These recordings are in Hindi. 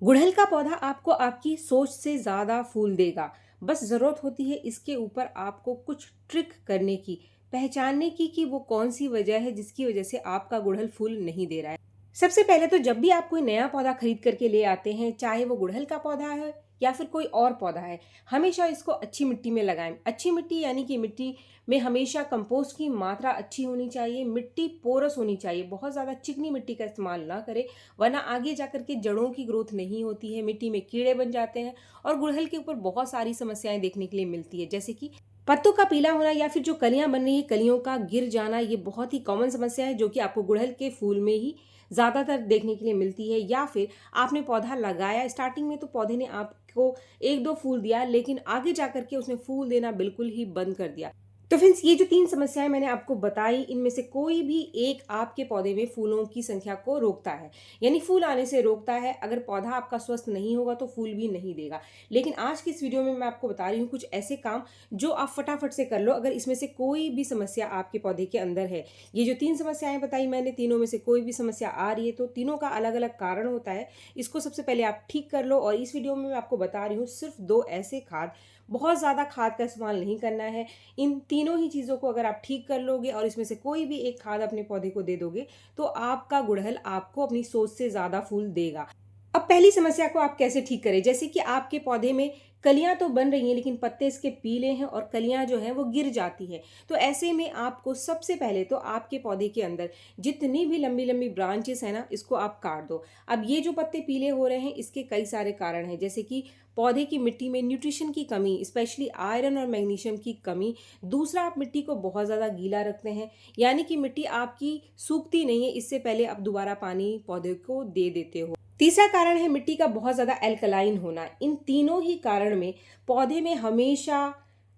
गुड़हल का पौधा आपको आपकी सोच से ज़्यादा फूल देगा। बस ज़रूरत होती है इसके ऊपर आपको कुछ ट्रिक करने की, पहचानने की कि वो कौन-सी वजह है जिसकी वजह से आपका गुड़हल फूल नहीं दे रहा है। सबसे पहले तो जब भी आप कोई नया पौधा खरीद करके ले आते हैं, चाहे वो गुड़हल का पौधा है या फिर कोई और पौधा है, हमेशा इसको अच्छी मिट्टी में लगाएँ। अच्छी मिट्टी यानी कि मिट्टी में हमेशा कंपोस्ट की मात्रा अच्छी होनी चाहिए, मिट्टी पोरस होनी चाहिए, बहुत ज़्यादा चिकनी मिट्टी का इस्तेमाल ना करें, वरना आगे जाकर के जड़ों की ग्रोथ नहीं होती है, मिट्टी में कीड़े बन जाते हैं और गुड़हल के ऊपर बहुत सारी समस्याएं देखने के लिए मिलती है, जैसे कि पत्तों का पीला होना या फिर जो कलियां बन रही है कलियों का गिर जाना। ये बहुत ही कॉमन समस्या है जो कि आपको गुड़हल के फूल में ही ज़्यादातर देखने के लिए मिलती है। या फिर आपने पौधा लगाया, स्टार्टिंग में तो पौधे ने आपको एक दो फूल दिया, लेकिन आगे जाकर के उसने फूल देना बिल्कुल ही बंद कर दिया। तो फ्रेंड्स, ये जो 3 समस्याएँ मैंने आपको बताई, इनमें से कोई भी एक आपके पौधे में फूलों की संख्या को रोकता है, यानी फूल आने से रोकता है। अगर पौधा आपका स्वस्थ नहीं होगा तो फूल भी नहीं देगा। लेकिन आज की इस वीडियो में मैं आपको बता रही हूँ कुछ ऐसे काम जो आप फटाफट से कर लो अगर इसमें से कोई भी समस्या आपके पौधे के अंदर है। ये जो 3 समस्याएँ बताई मैंने, तीनों में से कोई भी समस्या आ रही है तो तीनों का अलग-अलग कारण होता है। इसको सबसे पहले आप ठीक कर लो और इस वीडियो में मैं आपको बता रही हूँ सिर्फ़ 2 ऐसे खाद, बहुत ज़्यादा खाद का इस्तेमाल नहीं करना है। इन तीनों ही चीज़ों को अगर आप ठीक कर लोगे और इसमें से कोई भी एक खाद अपने पौधे को दे दोगे, तो आपका गुड़हल आपको अपनी सोच से ज़्यादा फूल देगा। अब पहली समस्या को आप कैसे ठीक करें? जैसे कि आपके पौधे में कलियाँ तो बन रही हैं लेकिन पत्ते इसके पीले हैं और कलियाँ जो हैं वो गिर जाती हैं। तो ऐसे में आपको सबसे पहले तो आपके पौधे के अंदर जितनी भी लंबी-लंबी ब्रांचेस हैं ना, इसको आप काट दो। अब ये जो पत्ते पीले हो रहे हैं इसके कई सारे कारण हैं, जैसे कि पौधे की मिट्टी में न्यूट्रिशन की कमी, स्पेशली आयरन और मैग्नीशियम की कमी। दूसरा, आप मिट्टी को बहुत ज़्यादा गीला रखते हैं, यानी कि मिट्टी आपकी सूखती नहीं है, इससे पहले आप दोबारा पानी पौधे को दे देते हो। तीसरा कारण है मिट्टी का बहुत ज़्यादा एल्कलाइन होना। इन तीनों ही कारण में पौधे में हमेशा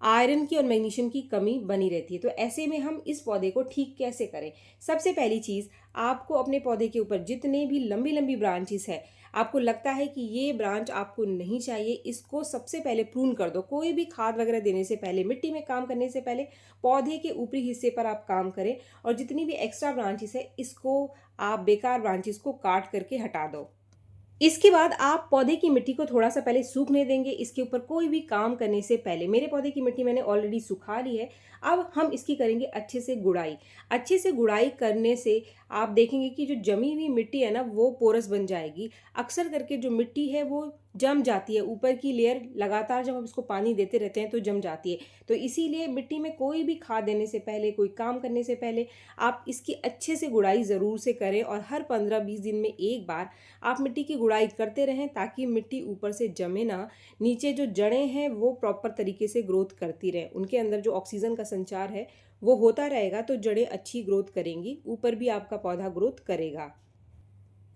आयरन की और मैग्नीशियम की कमी बनी रहती है। तो ऐसे में हम इस पौधे को ठीक कैसे करें? सबसे पहली चीज़, आपको अपने पौधे के ऊपर जितने भी लंबी-लंबी ब्रांचेस हैं, आपको लगता है कि ये ब्रांच आपको नहीं चाहिए, इसको सबसे पहले प्रून कर दो। कोई भी खाद वगैरह देने से पहले, मिट्टी में काम करने से पहले पौधे के ऊपरी हिस्से पर आप काम करें और जितनी भी एक्स्ट्रा ब्रांचेस है, इसको आप बेकार ब्रांचेस को काट करके हटा दो। इसके बाद आप पौधे की मिट्टी को थोड़ा-सा पहले सूखने देंगे, इसके ऊपर कोई भी काम करने से पहले। मेरे पौधे की मिट्टी मैंने ऑलरेडी सुखा ली है, अब हम इसकी करेंगे अच्छे से गुड़ाई। अच्छे से गुड़ाई करने से आप देखेंगे कि जो जमी हुई मिट्टी है ना, वो पोरस बन जाएगी। अक्सर करके जो मिट्टी है वो जम जाती है, ऊपर की लेयर लगातार जब हम इसको पानी देते रहते हैं तो जम जाती है। तो इसीलिए मिट्टी में कोई भी खाद देने से पहले, कोई काम करने से पहले आप इसकी अच्छे से गुड़ाई ज़रूर से करें और हर 15-20 दिन में एक बार आप मिट्टी की गुड़ाई करते रहें ताकि मिट्टी ऊपर से जमे ना, नीचे जो जड़ें हैं वो प्रॉपर तरीके से ग्रोथ करती रहें, उनके अंदर जो ऑक्सीजन का संचार है वो होता रहेगा तो जड़ें अच्छी ग्रोथ करेंगी, ऊपर भी आपका पौधा ग्रोथ करेगा।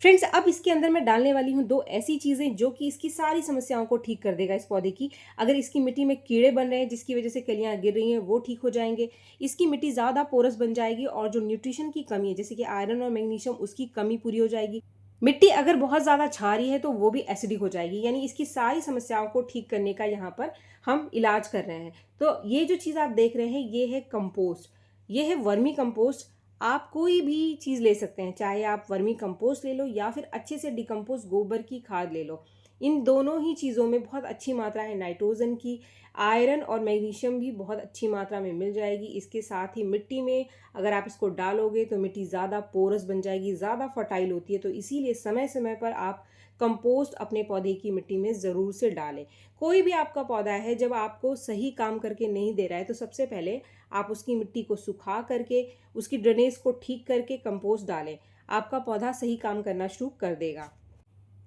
फ्रेंड्स, अब इसके अंदर मैं डालने वाली हूँ 2 ऐसी चीज़ें जो कि इसकी सारी समस्याओं को ठीक कर देगा इस पौधे की। अगर इसकी मिट्टी में कीड़े बन रहे हैं जिसकी वजह से कलियाँ गिर रही हैं, वो ठीक हो जाएँगे। इसकी मिट्टी ज़्यादा पोरस बन जाएगी और जो न्यूट्रिशन की कमी है जैसे कि आयरन और मैग्नीशियम, उसकी कमी पूरी हो जाएगी। मिट्टी अगर बहुत ज़्यादा क्षारीय है तो वो भी एसिडिक हो जाएगी, यानी इसकी सारी समस्याओं को ठीक करने का यहाँ पर हम इलाज कर रहे हैं। तो ये जो चीज़ आप देख रहे हैं ये है कंपोस्ट, ये है वर्मी कंपोस्ट। आप कोई भी चीज़ ले सकते हैं, चाहे आप वर्मी कंपोस्ट ले लो या फिर अच्छे से डिकम्पोज गोबर की खाद ले लो। इन दोनों ही चीज़ों में बहुत अच्छी मात्रा है नाइट्रोजन की, आयरन और मैग्नीशियम भी बहुत अच्छी मात्रा में मिल जाएगी। इसके साथ ही मिट्टी में अगर आप इसको डालोगे तो मिट्टी ज़्यादा पोरस बन जाएगी, ज़्यादा फर्टाइल होती है। तो इसीलिए समय समय पर आप कंपोस्ट अपने पौधे की मिट्टी में ज़रूर से डालें। कोई भी आपका पौधा है जब आपको सही काम करके नहीं दे रहा है तो सबसे पहले आप उसकी मिट्टी को सुखा करके, उसकी ड्रेनेज को ठीक करके कंपोस्ट डालें। आपका पौधा सही काम करना शुरू कर देगा।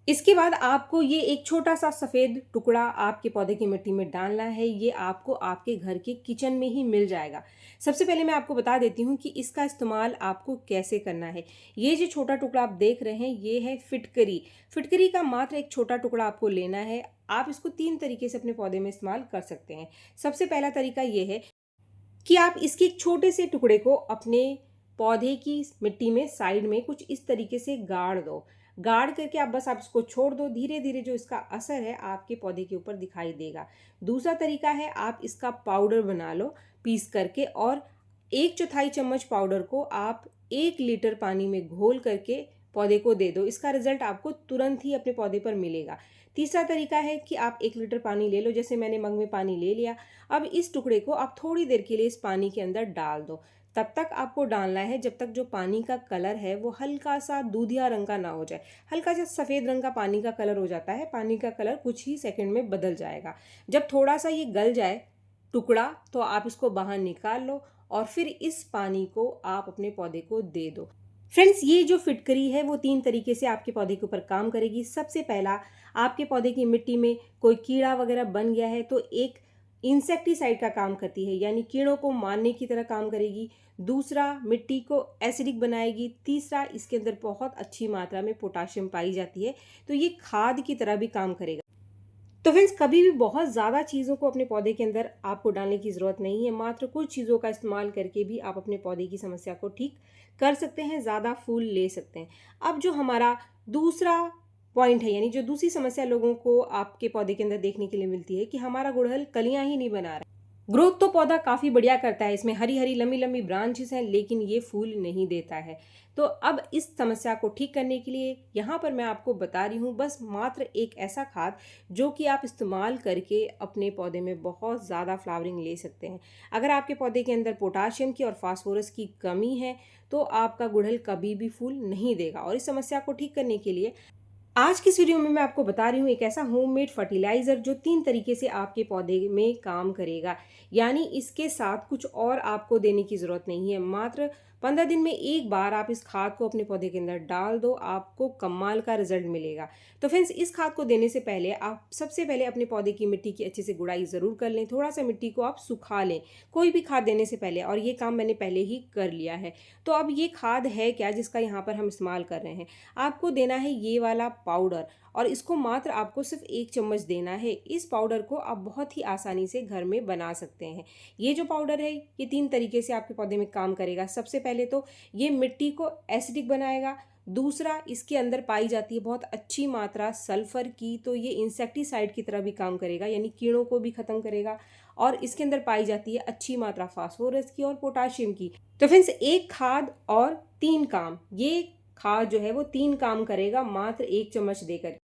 इसके बाद आपको ये एक छोटा-सा सफ़ेद टुकड़ा आपके पौधे की मिट्टी में डालना है। ये आपको आपके घर के किचन में ही मिल जाएगा। सबसे पहले मैं आपको बता देती हूँ कि इसका इस्तेमाल आपको कैसे करना है। ये जो छोटा टुकड़ा आप देख रहे हैं ये है फिटकरी। फिटकरी का मात्र एक छोटा टुकड़ा आपको लेना है। आप इसको 3 तरीके से अपने पौधे में इस्तेमाल कर सकते हैं। सबसे पहला तरीका ये है कि आप इसके एक छोटे से टुकड़े को अपने पौधे की मिट्टी में साइड में कुछ इस तरीके से गाड़ दो। गाड़ करके आप इसको छोड़ दो, धीरे धीरे जो इसका असर है आपके पौधे के ऊपर दिखाई देगा। दूसरा तरीका है आप इसका पाउडर बना लो पीस करके और 1/4 चम्मच पाउडर को आप 1 लीटर पानी में घोल करके पौधे को दे दो। इसका रिजल्ट आपको तुरंत ही अपने पौधे पर मिलेगा। तीसरा तरीका है कि आप 1 लीटर पानी ले लो, जैसे मैंने मग में पानी ले लिया। अब इस टुकड़े को आप थोड़ी देर के लिए इस पानी के अंदर डाल दो। तब तक आपको डालना है जब तक जो पानी का कलर है वो हल्का सा दूधिया रंग का ना हो जाए। हल्का सा सफ़ेद रंग का पानी का कलर हो जाता है, पानी का कलर कुछ ही सेकंड में बदल जाएगा। जब थोड़ा सा ये गल जाए टुकड़ा, तो आप इसको बाहर निकाल लो और फिर इस पानी को आप अपने पौधे को दे दो। फ्रेंड्स, ये जो फिटकरी है वो 3 तरीके से आपके पौधे के ऊपर काम करेगी। सबसे पहला, आपके पौधे की मिट्टी में कोई कीड़ा वगैरह बन गया है तो एक इंसेक्टिसाइड का काम करती है, यानी कीड़ों को मारने की तरह काम करेगी। दूसरा, मिट्टी को एसिडिक बनाएगी। तीसरा, इसके अंदर बहुत अच्छी मात्रा में पोटाशियम पाई जाती है, तो ये खाद की तरह भी काम करेगा। तो फ्रेंड्स, कभी भी बहुत ज़्यादा चीज़ों को अपने पौधे के अंदर आपको डालने की ज़रूरत नहीं है। मात्र कुछ चीज़ों का इस्तेमाल करके भी आप अपने पौधे की समस्या को ठीक कर सकते हैं, ज़्यादा फूल ले सकते हैं। अब जो हमारा दूसरा पॉइंट है, यानी जो दूसरी समस्या लोगों को आपके पौधे के अंदर देखने के लिए मिलती है कि हमारा गुड़हल कलियां ही नहीं बना रहा। ग्रोथ तो पौधा काफ़ी बढ़िया करता है, इसमें हरी हरी लंबी लंबी ब्रांचेस हैं, लेकिन ये फूल नहीं देता है। तो अब इस समस्या को ठीक करने के लिए यहाँ पर मैं आपको बता रही हूँ बस मात्र एक ऐसा खाद जो कि आप इस्तेमाल करके अपने पौधे में बहुत ज़्यादा फ्लावरिंग ले सकते हैं। अगर आपके पौधे के अंदर पोटाशियम की और फास्फोरस की कमी है तो आपका गुड़हल कभी भी फूल नहीं देगा। और इस समस्या को ठीक करने के लिए आज की इस वीडियो में मैं आपको बता रही हूँ एक ऐसा होममेड फर्टिलाइज़र जो 3 तरीके से आपके पौधे में काम करेगा। यानी इसके साथ कुछ और आपको देने की ज़रूरत नहीं है। मात्र 15 दिन में एक बार आप इस खाद को अपने पौधे के अंदर डाल दो, आपको कमाल का रिजल्ट मिलेगा। तो फ्रेंड्स, इस खाद को देने से पहले आप सबसे पहले अपने पौधे की मिट्टी की अच्छे से गुड़ाई ज़रूर कर लें। थोड़ा सा मिट्टी को आप सुखा लें कोई भी खाद देने से पहले, और ये काम मैंने पहले ही कर लिया है। तो अब ये खाद है क्या जिसका यहाँ पर हम इस्तेमाल कर रहे हैं? आपको देना है ये वाला पाउडर, और इसको मात्र आपको सिर्फ 1 चम्मच देना है। इस पाउडर को आप बहुत ही आसानी से घर में बना सकते हैं। ये जो पाउडर है ये 3 तरीके से आपके पौधे में काम करेगा। सबसे पहले तो ये मिट्टी को एसिडिक बनाएगा। दूसरा, इसके अंदर पाई जाती है बहुत अच्छी मात्रा सल्फर की, तो ये इंसेक्टिसाइड की तरह भी काम करेगा, यानी कीड़ों को भी खत्म करेगा। और इसके अंदर पाई जाती है अच्छी मात्रा फास्फोरस की और पोटाशियम की। तो फ्रेंड्स, एक खाद और 3 काम, ये खाद जो है वो 3 काम करेगा मात्र 1 चम्मच देकर।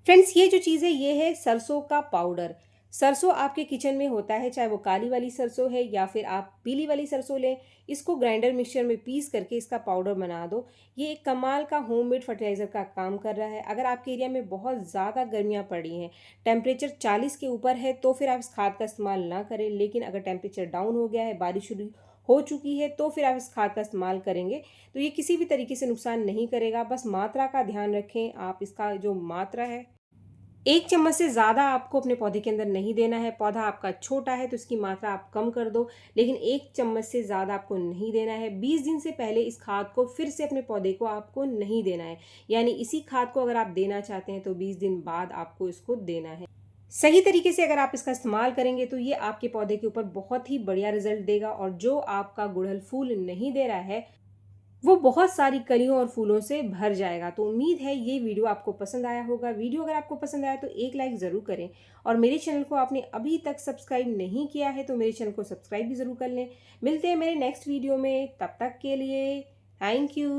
फ्रेंड्स, ये जो चीज़ है ये है सरसों का पाउडर। सरसों आपके किचन में होता है, चाहे वो काली वाली सरसों है या फिर आप पीली वाली सरसों लें। इसको ग्राइंडर मिक्सचर में पीस करके इसका पाउडर बना दो। ये एक कमाल का होममेड फर्टिलाइज़र का काम कर रहा है। अगर आपके एरिया में बहुत ज़्यादा गर्मियाँ पड़ी हैं, टेम्परेचर 40 के ऊपर है, तो फिर आप इस खाद का इस्तेमाल ना करें। लेकिन अगर टेम्परेचर डाउन हो गया है, बारिश शुरू हो चुकी है, तो फिर आप इस खाद का इस्तेमाल करेंगे तो ये किसी भी तरीके से नुकसान नहीं करेगा। बस मात्रा का ध्यान रखें। आप इसका जो मात्रा है, 1 चम्मच से ज़्यादा आपको अपने पौधे के अंदर नहीं देना है। पौधा आपका छोटा है तो इसकी मात्रा आप कम कर दो, लेकिन 1 चम्मच से ज़्यादा आपको नहीं देना है। 20 दिन से पहले इस खाद को फिर से अपने पौधे को आपको नहीं देना है। यानी इसी खाद को अगर आप देना चाहते हैं तो 20 दिन बाद आपको इसको देना है। सही तरीके से अगर आप इसका इस्तेमाल करेंगे तो ये आपके पौधे के ऊपर बहुत ही बढ़िया रिजल्ट देगा, और जो आपका गुड़हल फूल नहीं दे रहा है वो बहुत सारी कलियों और फूलों से भर जाएगा। तो उम्मीद है ये वीडियो आपको पसंद आया होगा। वीडियो अगर आपको पसंद आया तो एक लाइक ज़रूर करें, और मेरे चैनल को आपने अभी तक सब्सक्राइब नहीं किया है तो मेरे चैनल को सब्सक्राइब भी ज़रूर कर लें। मिलते हैं मेरे नेक्स्ट वीडियो में, तब तक के लिए थैंक यू।